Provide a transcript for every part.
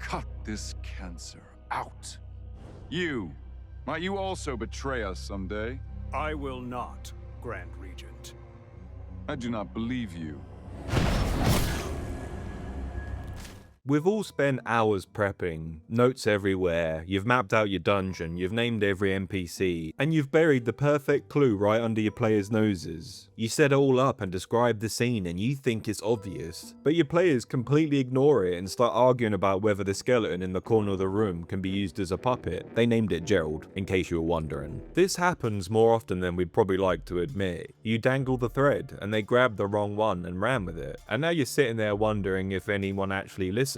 cut this cancer out. You, might you also betray us someday? I will not, Grand Regent. I do not believe you. We've all spent hours prepping, notes everywhere, you've mapped out your dungeon, you've named every NPC, and you've buried the perfect clue right under your players' noses. You set it all up and describe the scene and you think it's obvious, but your players completely ignore it and start arguing about whether the skeleton in the corner of the room can be used as a puppet. They named it Gerald, in case you were wondering. This happens more often than we'd probably like to admit. You dangle the thread and they grabbed the wrong one and ran with it, and now you're sitting there wondering if anyone actually listened.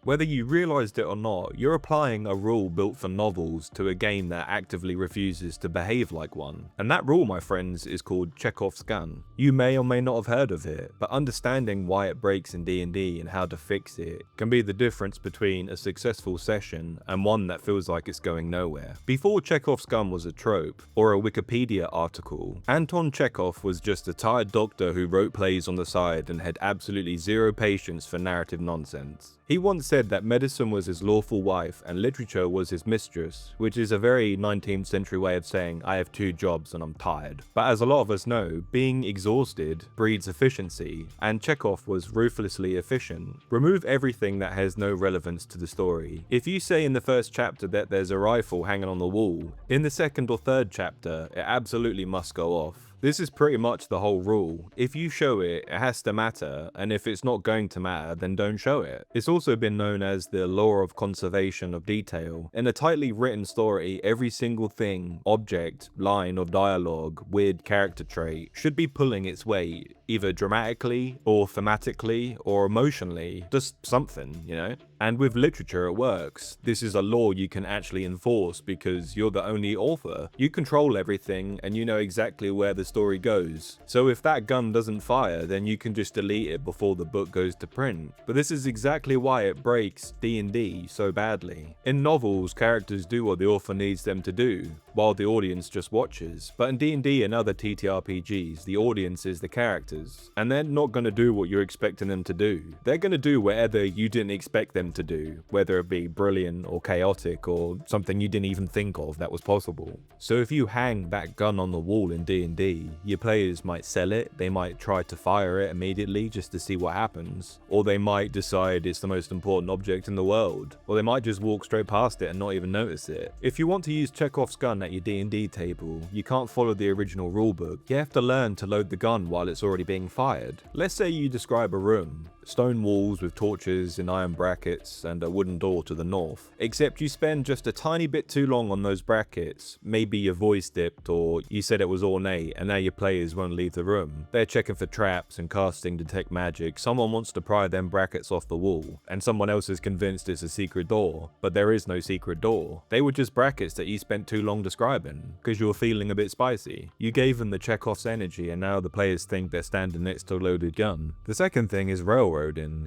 Whether you realised it or not, you're applying a rule built for novels to a game that actively refuses to behave like one. And that rule, my friends, is called Chekhov's gun. You may or may not have heard of it, but understanding why it breaks in D&D and how to fix it can be the difference between a successful session and one that feels like it's going nowhere. Before Chekhov's gun was a trope, or a Wikipedia article, Anton Chekhov was just a tired doctor who wrote plays on the side and had absolutely zero patience for narrative nonsense. He once said that medicine was his lawful wife and literature was his mistress, which is a very 19th century way of saying I have two jobs and I'm tired. But as a lot of us know, being exhausted breeds efficiency, and Chekhov was ruthlessly efficient. Remove everything that has no relevance to the story. If you say in the first chapter that there's a rifle hanging on the wall, in the second or third chapter it absolutely must go off. This is pretty much the whole rule. If you show it, it has to matter, and if it's not going to matter, then don't show it. It's also been known as the law of conservation of detail. In a tightly written story, every single thing, object, line of dialogue, weird character trait should be pulling its weight, either dramatically, or thematically, or emotionally, just something, you know? And with literature it works. This is a law you can actually enforce because you're the only author. You control everything and you know exactly where the story goes. So if that gun doesn't fire, then you can just delete it before the book goes to print. But this is exactly why it breaks D&D so badly. In novels, characters do what the author needs them to do, while the audience just watches. But in D&D and other TTRPGs, the audience is the characters, and they're not going to do what you're expecting them to do. They're going to do whatever you didn't expect them to do, whether it be brilliant or chaotic or something you didn't even think of that was possible. So if you hang that gun on the wall in D&D, your players might sell it, they might try to fire it immediately just to see what happens, or they might decide it's the most important object in the world, or they might just walk straight past it and not even notice it. If you want to use Chekhov's gun at your D&D table, you can't follow the original rulebook. You have to learn to load the gun while it's already being fired. Let's say you describe a room. Stone walls with torches in iron brackets and a wooden door to the north. Except you spend just a tiny bit too long on those brackets. Maybe your voice dipped or you said it was ornate and now your players won't leave the room. They're checking for traps and casting detect magic. Someone wants to pry them brackets off the wall and someone else is convinced it's a secret door, but there is no secret door. They were just brackets that you spent too long describing because you were feeling a bit spicy. You gave them the Chekhov's energy and now the players think they're standing next to a loaded gun. The second thing is railroading.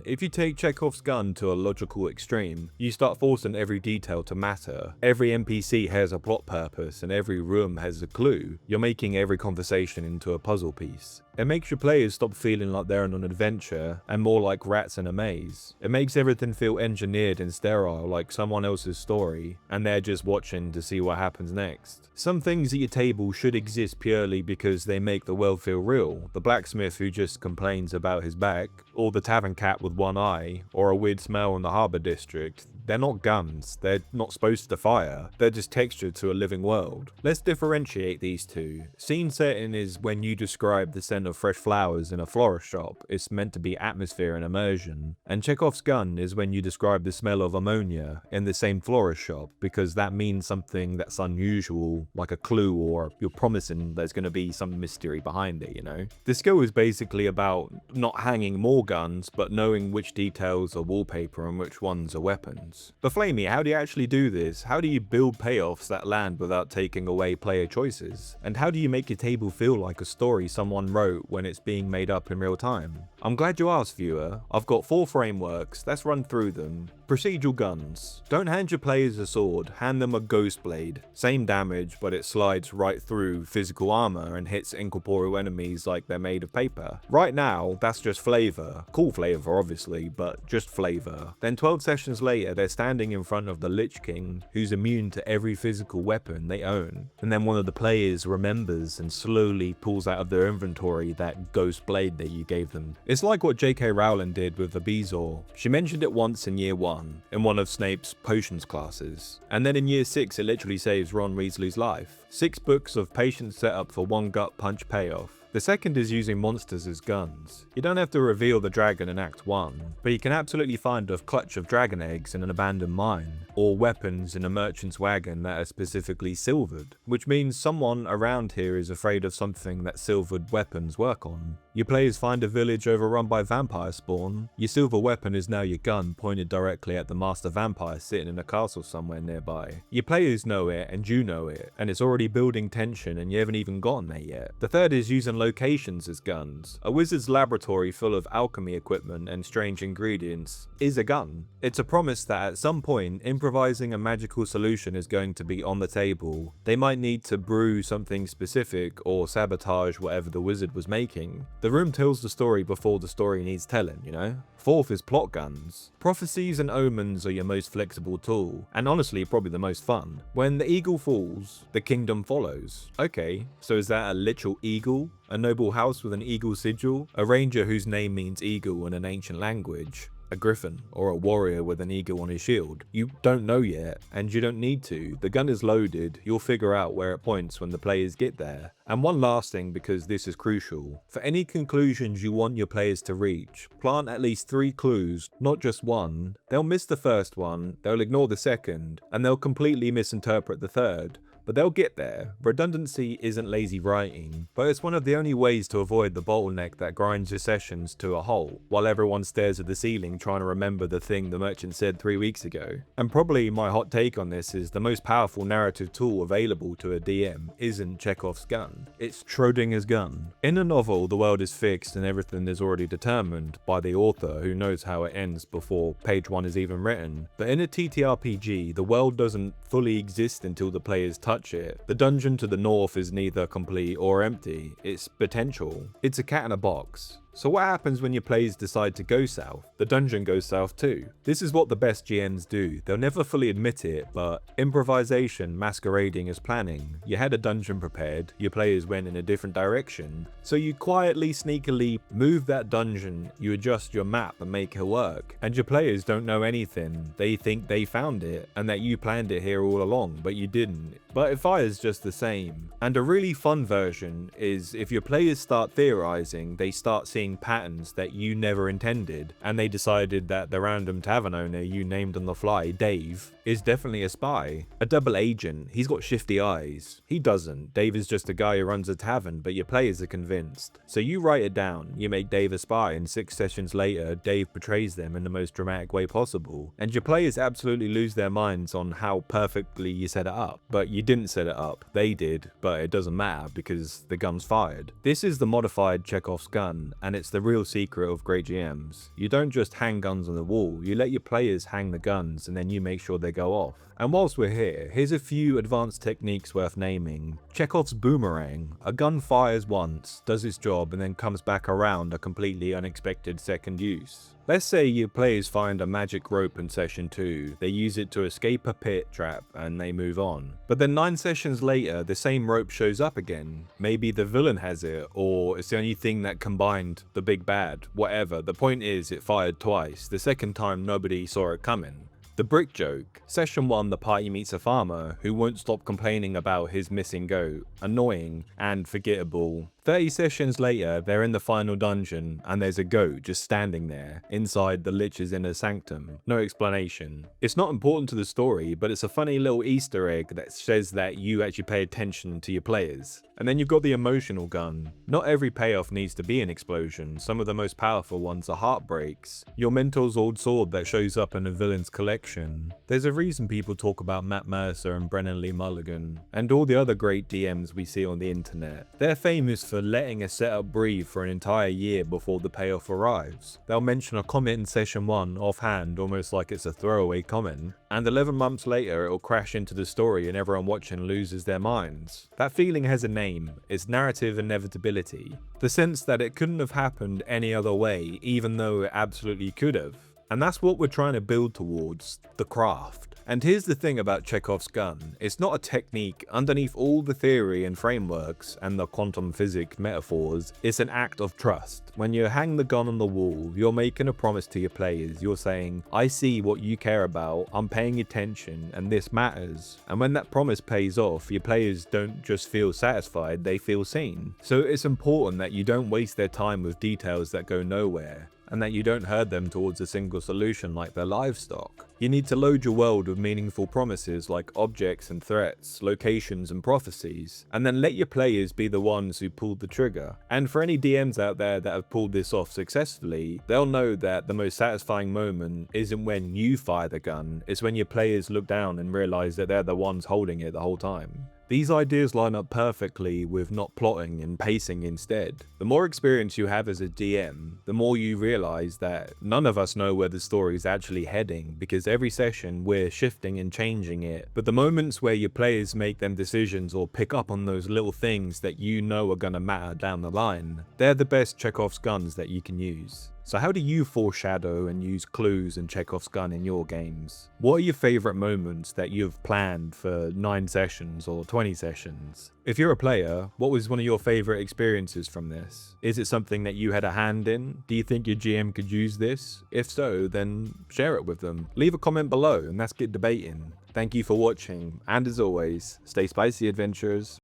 If you take Chekhov's gun to a logical extreme, you start forcing every detail to matter. Every NPC has a plot purpose and every room has a clue. You're making every conversation into a puzzle piece. It makes your players stop feeling like they're on an adventure and more like rats in a maze. It makes everything feel engineered and sterile like someone else's story, and they're just watching to see what happens next. Some things at your table should exist purely because they make the world feel real. The blacksmith who just complains about his back, or the tavern cat with one eye, or a weird smell in the harbour district. They're not guns, they're not supposed to fire, they're just textured to a living world. Let's differentiate these two. Scene setting is when you describe the scent of fresh flowers in a florist shop, it's meant to be atmosphere and immersion. And Chekhov's gun is when you describe the smell of ammonia in the same florist shop, because that means something that's unusual, like a clue, or you're promising there's going to be some mystery behind it, you know? The skill is basically about not hanging more guns, but knowing which details are wallpaper and which ones are weapons. But Flamey, how do you actually do this? How do you build payoffs that land without taking away player choices? And how do you make your table feel like a story someone wrote when it's being made up in real time? I'm glad you asked, viewer. I've got 4 frameworks, let's run through them. Procedural guns. Don't hand your players a sword, hand them a ghost blade. Same damage, but it slides right through physical armor and hits incorporeal enemies like they're made of paper. Right now, that's just flavor. Cool flavor, obviously, but just flavor. Then 12 sessions later, they're they're standing in front of the Lich King, who's immune to every physical weapon they own. And then one of the players remembers and slowly pulls out of their inventory that ghost blade that you gave them. It's like what J.K. Rowling did with the Bezoar. She mentioned it once in year 1 in one of Snape's potions classes. And then in year 6 it literally saves Ron Weasley's life. 6 books of patient setup for one gut punch payoff. The second is using monsters as guns. You don't have to reveal the dragon in Act 1, but you can absolutely find a clutch of dragon eggs in an abandoned mine, or weapons in a merchant's wagon that are specifically silvered, which means someone around here is afraid of something that silvered weapons work on. Your players find a village overrun by vampire spawn. Your silver weapon is now your gun pointed directly at the master vampire sitting in a castle somewhere nearby. Your players know it and you know it, and it's already building tension and you haven't even gotten there yet. The third is using locations as guns. A wizard's laboratory full of alchemy equipment and strange ingredients is a gun. It's a promise that at some point, improvising a magical solution is going to be on the table. They might need to brew something specific or sabotage whatever the wizard was making. The room tells the story before the story needs telling, you know? Fourth is plot guns. Prophecies and omens are your most flexible tool, and honestly probably the most fun. When the eagle falls, the kingdom follows. Okay, so is that a literal eagle? A noble house with an eagle sigil? A ranger whose name means eagle in an ancient language? A griffin, or a warrior with an eagle on his shield? You don't know yet, and you don't need to. The gun is loaded, you'll figure out where it points when the players get there. And one last thing, because this is crucial. For any conclusions you want your players to reach, plant at least 3 clues, not just one. They'll miss the first one, they'll ignore the second, and they'll completely misinterpret the third. But they'll get there. Redundancy isn't lazy writing, but it's one of the only ways to avoid the bottleneck that grinds your sessions to a halt, while everyone stares at the ceiling trying to remember the thing the merchant said 3 weeks ago. And probably my hot take on this is the most powerful narrative tool available to a DM isn't Chekhov's gun, it's Schrödinger's gun. In a novel, the world is fixed and everything is already determined by the author who knows how it ends before page 1 is even written. But in a TTRPG, the world doesn't fully exist until the players touch it. The dungeon to the north is neither complete or empty, it's potential. It's a cat in a box. So what happens when your players decide to go south? The dungeon goes south too. This is what the best GMs do. They'll never fully admit it, but improvisation masquerading as planning. You had a dungeon prepared, your players went in a different direction, so you quietly, sneakily move that dungeon, you adjust your map and make it work. And your players don't know anything. They think they found it and that you planned it here all along, but you didn't. But it fires just the same. And a really fun version is if your players start theorizing, they start seeing patterns that you never intended, and they decided that the random tavern owner you named on the fly, Dave, is definitely a spy. A double agent, he's got shifty eyes. He doesn't. Dave is just a guy who runs a tavern, but your players are convinced. So you write it down, you make Dave a spy, and 6 sessions later, Dave betrays them in the most dramatic way possible. And your players absolutely lose their minds on how perfectly you set it up. But you didn't set it up, they did, but it doesn't matter because the gun's fired. This is the modified Chekhov's gun, and it's the real secret of great GMs. You don't just hang guns on the wall, you let your players hang the guns and then you make sure they go off. And whilst we're here, here's a few advanced techniques worth naming. Chekhov's boomerang. A gun fires once, does its job, and then comes back around a completely unexpected second use. Let's say your players find a magic rope in session 2, they use it to escape a pit trap and they move on. But then 9 sessions later, the same rope shows up again. Maybe the villain has it, or it's the only thing that combined the big bad, whatever. The point is it fired twice, the second time nobody saw it coming. The brick joke. Session 1, the party meets a farmer who won't stop complaining about his missing goat. Annoying and forgettable. 30 sessions later, they're in the final dungeon and there's a goat just standing there inside the Lich's inner sanctum. No explanation. It's not important to the story, but it's a funny little Easter egg that says that you actually pay attention to your players. And then you've got the emotional gun. Not every payoff needs to be an explosion. Some of the most powerful ones are heartbreaks. Your mentor's old sword that shows up in a villain's collection. There's a reason people talk about Matt Mercer and Brennan Lee Mulligan, and all the other great DMs we see on the internet. They're famous for letting a setup breathe for an entire year before the payoff arrives. They'll mention a comment in session 1 offhand, almost like it's a throwaway comment, and 11 months later it'll crash into the story and everyone watching loses their minds. That feeling has a name. It's narrative inevitability. The sense that it couldn't have happened any other way, even though it absolutely could have. And that's what we're trying to build towards, the craft. And here's the thing about Chekhov's gun, it's not a technique underneath all the theory and frameworks and the quantum physics metaphors, it's an act of trust. When you hang the gun on the wall, you're making a promise to your players, you're saying, I see what you care about, I'm paying attention, and this matters. And when that promise pays off, your players don't just feel satisfied, they feel seen. So it's important that you don't waste their time with details that go nowhere, and that you don't herd them towards a single solution like their livestock. You need to load your world with meaningful promises like objects and threats, locations and prophecies, and then let your players be the ones who pull the trigger. And for any DMs out there that have pulled this off successfully, they'll know that the most satisfying moment isn't when you fire the gun, it's when your players look down and realize that they're the ones holding it the whole time. These ideas line up perfectly with not plotting and pacing instead. The more experience you have as a DM, the more you realize that none of us know where the story is actually heading, because every session we're shifting and changing it. But the moments where your players make them decisions or pick up on those little things that you know are gonna matter down the line, they're the best Chekhov's guns that you can use. So how do you foreshadow and use clues and Chekhov's gun in your games? What are your favourite moments that you've planned for 9 sessions or 20 sessions? If you're a player, what was one of your favourite experiences from this? Is it something that you had a hand in? Do you think your GM could use this? If so, then share it with them. Leave a comment below and let's get debating. Thank you for watching, and as always, stay spicy, adventurers.